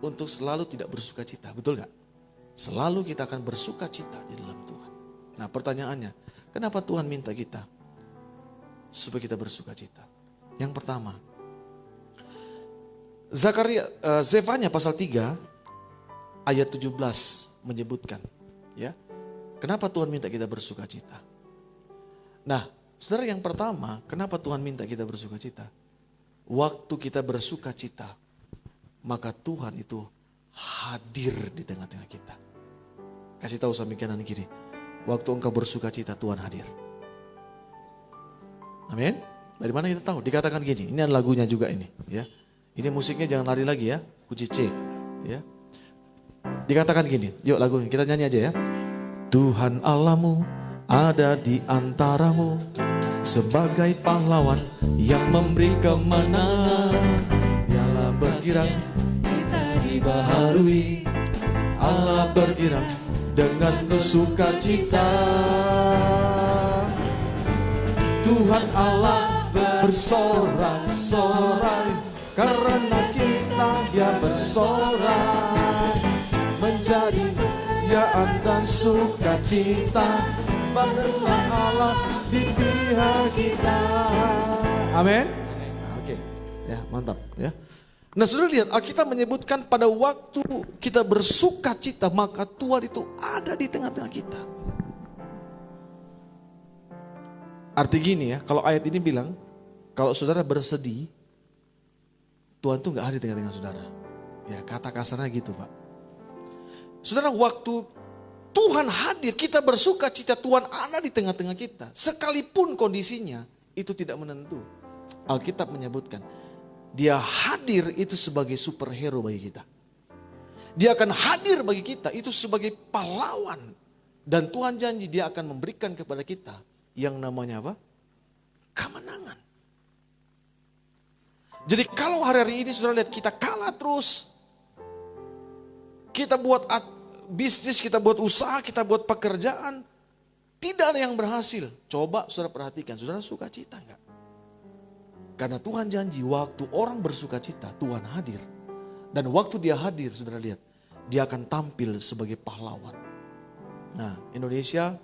untuk selalu tidak bersukacita. Betul gak? Selalu kita akan bersukacita di dalam Tuhan. Nah, pertanyaannya, kenapa Tuhan minta kita supaya kita bersukacita? Yang pertama, Zefanya pasal 3 ayat 17 menyebutkan, ya, kenapa Tuhan minta kita bersukacita? Nah, saudara, yang pertama, kenapa Tuhan minta kita bersukacita? Waktu kita bersukacita, maka Tuhan itu hadir di tengah-tengah kita. Kasih tahu samping kanan kiri, waktu engkau bersukacita Tuhan hadir. Amin. Dari mana kita tahu? Dikatakan gini, ini ada lagunya juga ini, ya. Ini musiknya jangan lari lagi ya, kunci C, ya. Dikatakan gini, yuk lagunya kita nyanyi aja ya. Tuhan Allahmu ada di antaramu sebagai pahlawan yang memberi kemenangan. Dialah bergerak, kita dibaharui. Allah bergerak dengan bersukacita. Tuhan Allah bersorak-sorai karena kita dia bersorak, menjadi kemuliaan dan sukacita. Banggalah Allah di pihak kita. Amin. Oke, ya mantap ya. Nah, saudara lihat, Alkitab menyebutkan pada waktu kita bersukacita, maka Tuhan itu ada di tengah-tengah kita. Arti gini ya, kalau ayat ini bilang, kalau saudara bersedih, Tuhan tuh gak ada di tengah-tengah saudara. Ya, kata kasarnya gitu Pak. Saudara, waktu Tuhan hadir, kita bersuka cita, Tuhan ada di tengah-tengah kita. Sekalipun kondisinya itu tidak menentu. Alkitab menyebutkan, dia hadir itu sebagai superhero bagi kita. Dia akan hadir bagi kita itu sebagai pahlawan. Dan Tuhan janji dia akan memberikan kepada kita yang namanya apa? Kemenangan. Jadi kalau hari-hari ini saudara lihat kita kalah terus. Kita buat bisnis, kita buat usaha, kita buat pekerjaan. Tidak ada yang berhasil. Coba saudara perhatikan, saudara suka cita enggak? Karena Tuhan janji waktu orang bersuka cita, Tuhan hadir. Dan waktu dia hadir, saudara lihat, dia akan tampil sebagai pahlawan. Nah, Indonesia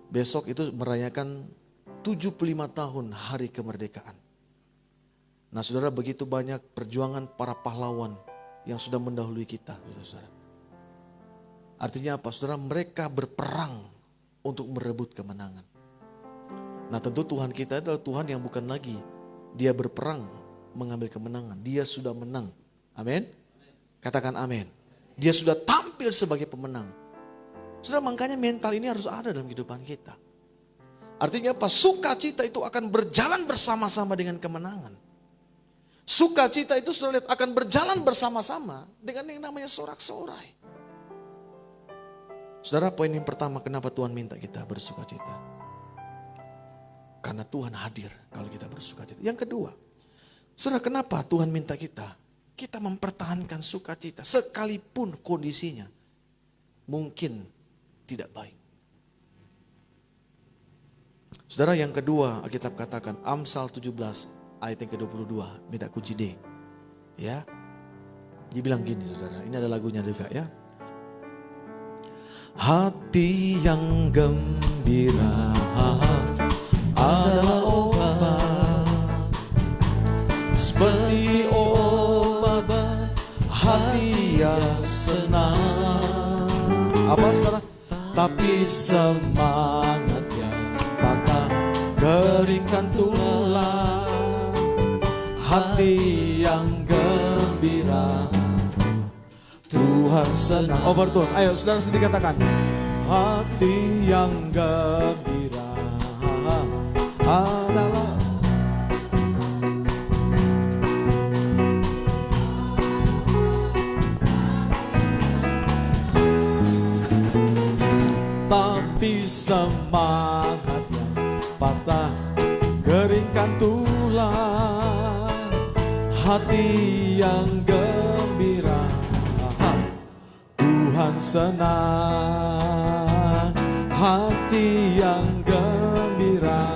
besok itu merayakan 75 tahun hari kemerdekaan. Nah, saudara, begitu banyak perjuangan para pahlawan yang sudah mendahului kita, saudara. Artinya apa? Saudara, mereka berperang untuk merebut kemenangan. Nah, tentu Tuhan kita adalah Tuhan yang bukan lagi dia berperang mengambil kemenangan. Dia sudah menang. Amin. Katakan amin. Dia sudah tampil sebagai pemenang. Saudara, makanya mental ini harus ada dalam kehidupan kita. Artinya apa? Sukacita itu akan berjalan bersama-sama dengan kemenangan. Sukacita itu saudara lihat akan berjalan bersama-sama dengan yang namanya sorak-sorai. Saudara, poin yang pertama kenapa Tuhan minta kita bersukacita? Karena Tuhan hadir kalau kita bersukacita. Yang kedua, saudara, kenapa Tuhan minta kita mempertahankan sukacita sekalipun kondisinya mungkin tidak baik. Saudara, yang kedua Alkitab katakan Amsal 17 ayat yang ke-22, beda kunci D. Ya. Dia bilang gini saudara, ini ada lagunya juga ya. Hati yang gembira adalah obat, seperti obat hati yang senang. Apa saudara? Tapi semangat yang patah keringkan tulang. Hati yang gembira Tuhan senang. Overtone, ayo saudara sendiri katakan. Hati yang gembira adalah tapi semangat yang patah keringkan tulang. Hati yang gembira Tuhan senang. Hati yang gembira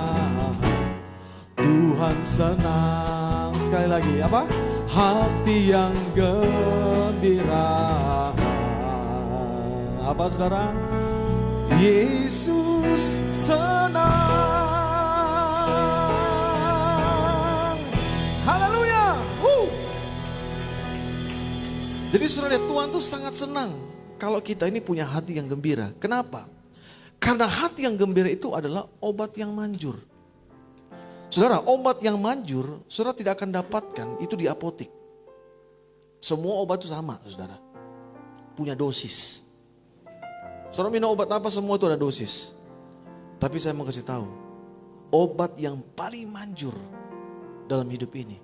Tuhan senang. Sekali lagi apa? Hati yang gembira. Apa saudara? Yesus senang. Haleluya. Jadi saudara, Tuhan tuh sangat senang kalau kita ini punya hati yang gembira. Kenapa? Karena hati yang gembira itu adalah obat yang manjur. Saudara, obat yang manjur, saudara tidak akan dapatkan itu di apotek. Semua obat itu sama, saudara. Punya dosis. Saudara minum obat apa, semua itu ada dosis. Tapi saya mau kasih tahu, obat yang paling manjur dalam hidup ini,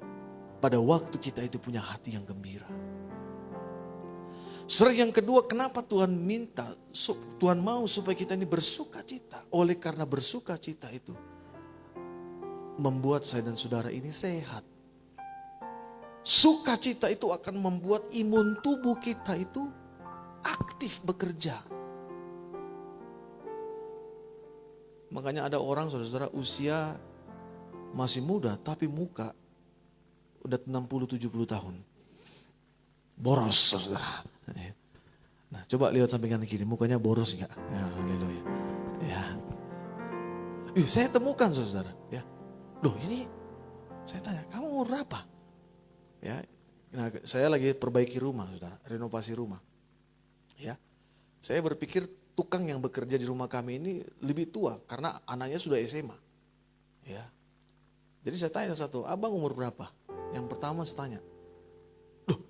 pada waktu kita itu punya hati yang gembira. Saudara, yang kedua, kenapa Tuhan minta, Tuhan mau supaya kita ini bersuka cita. Oleh karena bersuka cita itu membuat saya dan saudara ini sehat. Sukacita itu akan membuat imun tubuh kita itu aktif bekerja. Makanya ada orang saudara-saudara usia masih muda tapi muka udah 60-70 tahun. Boros saudara. Nah, coba lihat samping kanan kiri, mukanya boros enggak? Ya, haleluya. Ya. Saya temukan saudara, ya. Loh, ini saya tanya, kamu umur berapa? Ya. Nah, saya lagi perbaiki rumah, saudara, renovasi rumah. Ya. Saya berpikir tukang yang bekerja di rumah kami ini lebih tua karena anaknya sudah SMA. Ya. Jadi saya tanya satu, abang umur berapa? Yang pertama saya tanya, loh,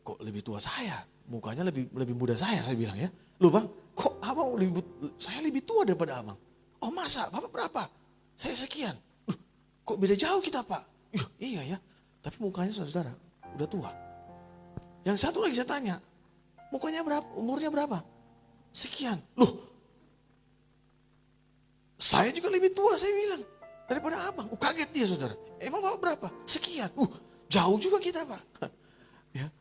kok lebih tua saya? Mukanya lebih muda saya bilang ya. Loh bang, kok abang saya lebih tua daripada abang? Oh masa, bapak berapa? Saya sekian. Loh, kok beda jauh kita pak? Iya ya, tapi mukanya saudara udah tua. Yang satu lagi saya tanya, mukanya berapa, umurnya berapa? Sekian. Loh, saya juga lebih tua saya bilang daripada abang. Kaget dia saudara. Emang bapak berapa? Sekian. Jauh juga kita pak. Ya,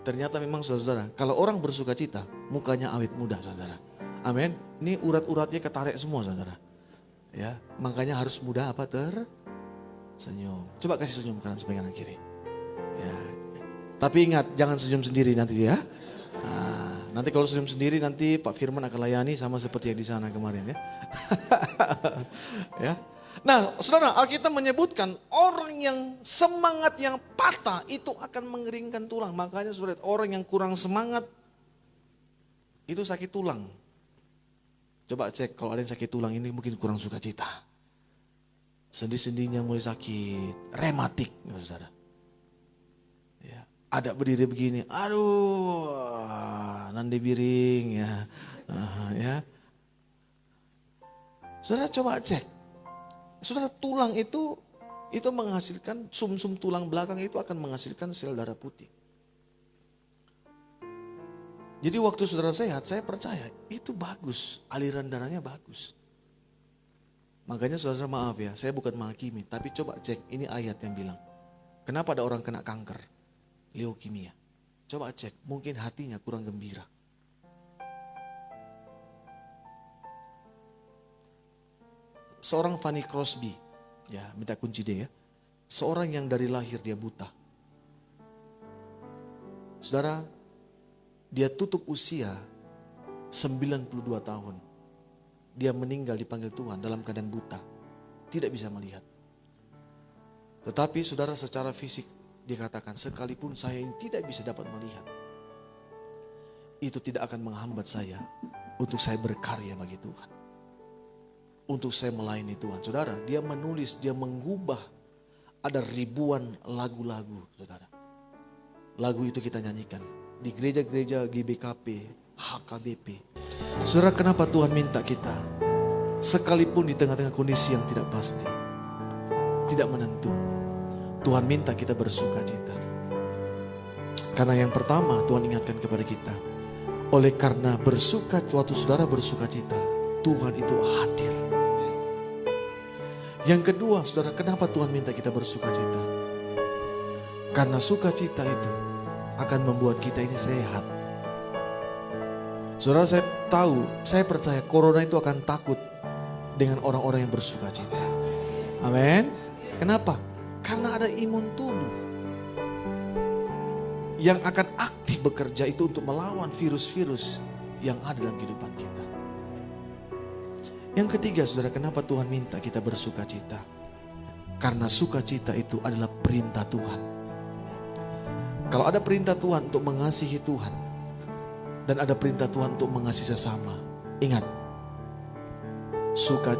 ternyata memang saudara, kalau orang bersuka cita, mukanya awet muda saudara. Amin. Ini urat-uratnya ketarik semua saudara. Ya, makanya harus mudah apa tersenyum. Coba kasih senyum kanan sebelah kanan kiri. Ya. Tapi ingat jangan senyum sendiri nanti ya. Nanti kalau senyum sendiri nanti Pak Firman akan layani sama seperti yang di sana kemarin ya. Ya. Nah, saudara, Alkitab menyebutkan orang yang semangat yang patah itu akan mengeringkan tulang. Makanya saudara, orang yang kurang semangat itu sakit tulang. Coba cek kalau ada yang sakit tulang ini mungkin kurang sukacita. Sendi-sendinya mulai sakit, rematik, ya, saudara. Ya, ada berdiri begini, aduh, nanti biring ya, ya. Saudara coba cek, saudara tulang itu menghasilkan sumsum tulang belakang itu akan menghasilkan sel darah putih. Jadi waktu saudara sehat, saya percaya itu bagus, aliran darahnya bagus. Makanya saudara maaf ya, saya bukan menghakimi, tapi coba cek ini ayat yang bilang, kenapa ada orang kena kanker, leukemia. Coba cek, mungkin hatinya kurang gembira. Seorang Fanny Crosby, ya minta kunci dia ya, seorang yang dari lahir dia buta. Saudara, dia tutup usia 92 tahun. Dia meninggal dipanggil Tuhan dalam keadaan buta. Tidak bisa melihat. Tetapi saudara secara fisik dia katakan sekalipun saya ini tidak bisa dapat melihat. Itu tidak akan menghambat saya untuk saya berkarya bagi Tuhan. Untuk saya melayani Tuhan. Saudara, dia menulis, dia mengubah. Ada ribuan lagu-lagu saudara. Lagu itu kita nyanyikan. Di gereja-gereja GBKP, HKBP. Saudara, kenapa Tuhan minta kita? Sekalipun di tengah-tengah kondisi yang tidak pasti, tidak menentu, Tuhan minta kita bersuka cita. Karena yang pertama Tuhan ingatkan kepada kita, oleh karena waktu saudara bersuka cita, Tuhan itu hadir. Yang kedua, saudara, kenapa Tuhan minta kita bersuka cita? Karena sukacita itu akan membuat kita ini sehat. Saudara, saya tahu, saya percaya corona itu akan takut dengan orang-orang yang bersuka cita. Amin. Kenapa? Karena ada imun tubuh yang akan aktif bekerja itu untuk melawan virus-virus yang ada dalam kehidupan kita. Yang ketiga, saudara, kenapa Tuhan minta kita bersuka cita? Karena sukacita itu adalah perintah Tuhan. Kalau ada perintah Tuhan untuk mengasihi Tuhan dan ada perintah Tuhan untuk mengasihi sesama, ingat,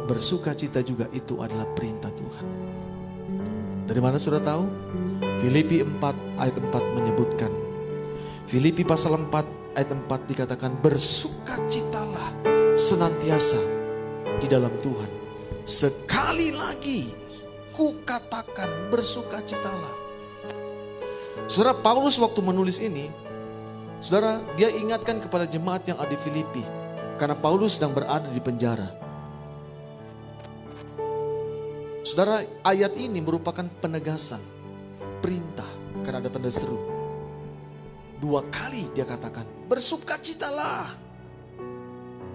bersuka cita juga itu adalah perintah Tuhan. Dari mana saudara tahu? Filipi 4 ayat 4 menyebutkan. Filipi pasal 4 ayat 4 dikatakan, bersukacitalah senantiasa di dalam Tuhan. Sekali lagi kukatakan bersukacitalah. Saudara, Paulus waktu menulis ini, saudara, dia ingatkan kepada jemaat yang ada di Filipi. Karena Paulus sedang berada di penjara. Saudara, ayat ini merupakan penegasan, perintah, karena ada tanda seru. 2 kali dia katakan, bersukacitalah.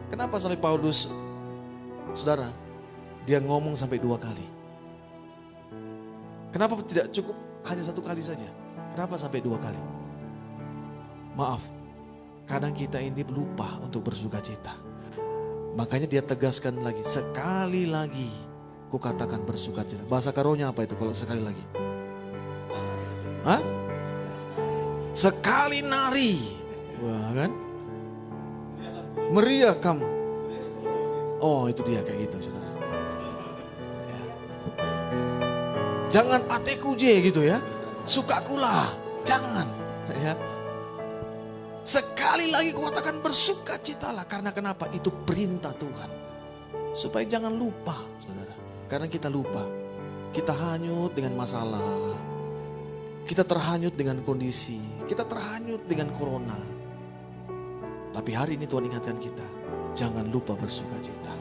Kenapa sampai Paulus, saudara, dia ngomong sampai 2 kali? Kenapa tidak cukup hanya 1 kali saja? Kenapa sampai 2 kali? Maaf, kadang kita ini lupa untuk bersuka cita. Makanya dia tegaskan lagi, sekali lagi kukatakan bersuka cita. Bahasa karonya apa itu kalau sekali lagi? Hah? Sekali nari. Wah kan? Meriah kamu. Oh itu dia kayak gitu saudara. Ya. Jangan ATQJ gitu ya. Sukakulah, jangan ya. Sekali lagi katakan bersukacitalah. Karena kenapa? Itu perintah Tuhan. Supaya jangan lupa, saudara. Karena kita lupa. Kita hanyut dengan masalah. Kita terhanyut dengan kondisi. Kita terhanyut dengan corona. Tapi hari ini Tuhan ingatkan kita. Jangan lupa bersukacita.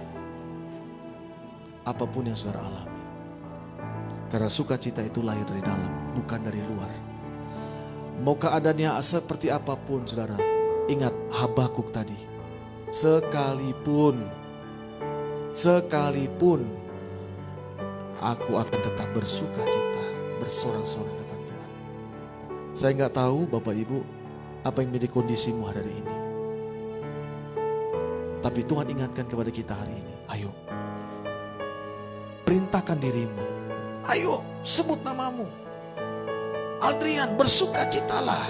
Apapun yang saudara alami. Karena sukacita itu lahir dari dalam, bukan dari luar. Mau keadaannya seperti apapun saudara, ingat Habakuk tadi. Sekalipun aku akan tetap bersukacita, bersorak-sorai depan Tuhan. Saya nggak tahu Bapak Ibu apa yang menjadi kondisimu hari ini. Tapi Tuhan ingatkan kepada kita hari ini, ayo perintahkan dirimu, ayo sebut namamu. Adrian, bersukacitalah.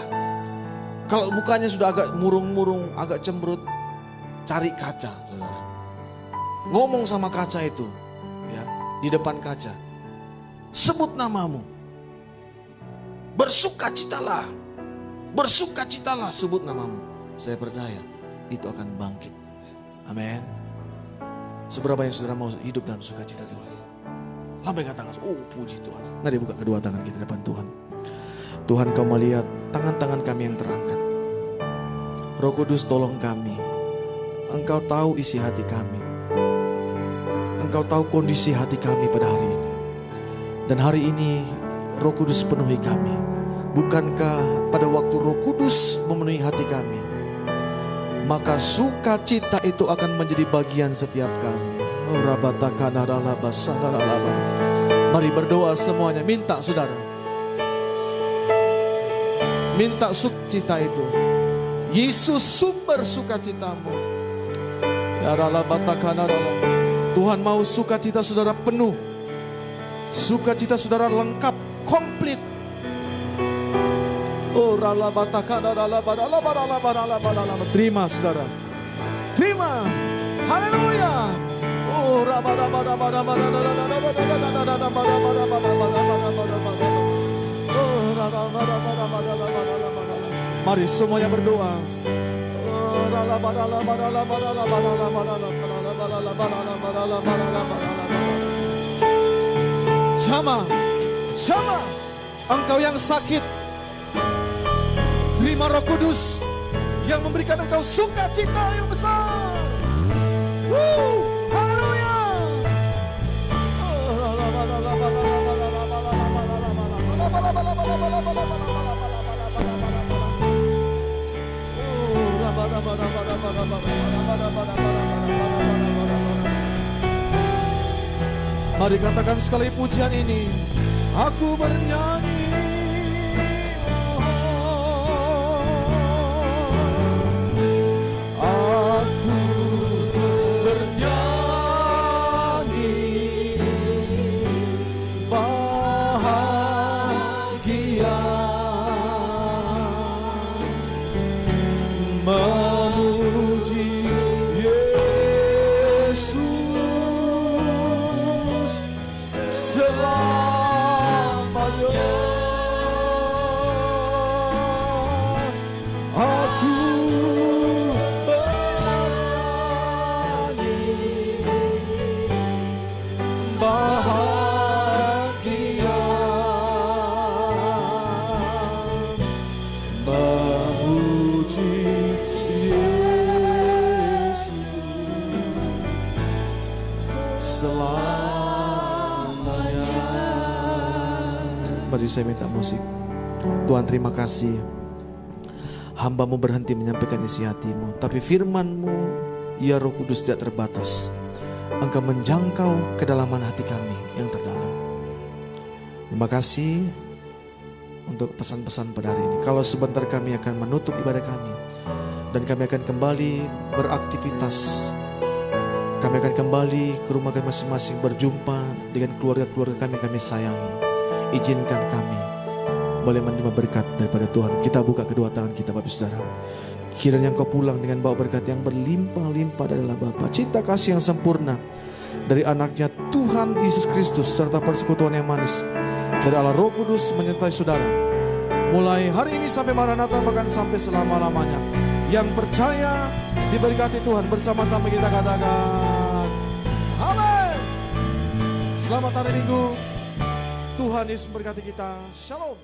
Kalau mukanya sudah agak murung-murung, agak cemberut, cari kaca, saudara. Ngomong sama kaca itu, ya, di depan kaca. Sebut namamu. Bersukacitalah. Bersukacitalah, sebut namamu. Saya percaya itu akan bangkit. Amin. Seberapa yang saudara mau hidup dalam sukacita Tuhan? Lambaikan tangan. Oh, puji Tuhan. Mari buka kedua tangan kita depan Tuhan. Tuhan, Kau melihat tangan-tangan kami yang terangkat. Roh Kudus tolong kami. Engkau tahu isi hati kami. Engkau tahu kondisi hati kami pada hari ini. Dan hari ini Roh Kudus penuhi kami. Bukankah pada waktu Roh Kudus memenuhi hati kami, maka sukacita itu akan menjadi bagian setiap kami. Mari berdoa semuanya. Minta saudara. Minta sukacita itu. Yesus sumber sukacitamu. Tuhan mau sukacita saudara penuh. Sukacita saudara lengkap, komplit. Oh, terima saudara. Terima. Haleluya. Oh, mari semuanya berdoa. Sama, engkau yang sakit, terima Roh Kudus yang memberikan engkau sukacita yang besar. Haleluya. Mari katakan sekali pujian ini. Aku bernyanyi, aku bernyanyi bahagia memuji Yesus selamanya. Aku bernyanyi bahagia memuji Yesus selamanya. Mari saya minta musik. Tuhan, terima kasih. Hamba-Mu berhenti menyampaikan isi hati-Mu, tapi firman-Mu, ya Roh Kudus, tidak terbatas. Engkau menjangkau kedalaman hati kami yang terdalam. Terima kasih untuk pesan-pesan pada hari ini. Kalau sebentar kami akan menutup ibadah kami, dan kami akan kembali beraktivitas. Kami akan kembali ke rumah kami masing-masing, berjumpa dengan keluarga-keluarga kami sayangi. Izinkan kami boleh menerima berkat daripada Tuhan. Kita buka kedua tangan kita, Bapak Saudara. Kiranya Engkau pulang dengan bawa berkat yang berlimpah-limpah dari Allah Bapa, cinta kasih yang sempurna dari anaknya Tuhan Yesus Kristus, serta persekutuan yang manis dari Allah Roh Kudus menyertai saudara, mulai hari ini sampai Maranatha, bahkan sampai selama-lamanya. Yang percaya diberkati Tuhan, bersama-sama kita katakan amin. Selamat hari Minggu, Tuhan Yesus memberkati kita. Shalom.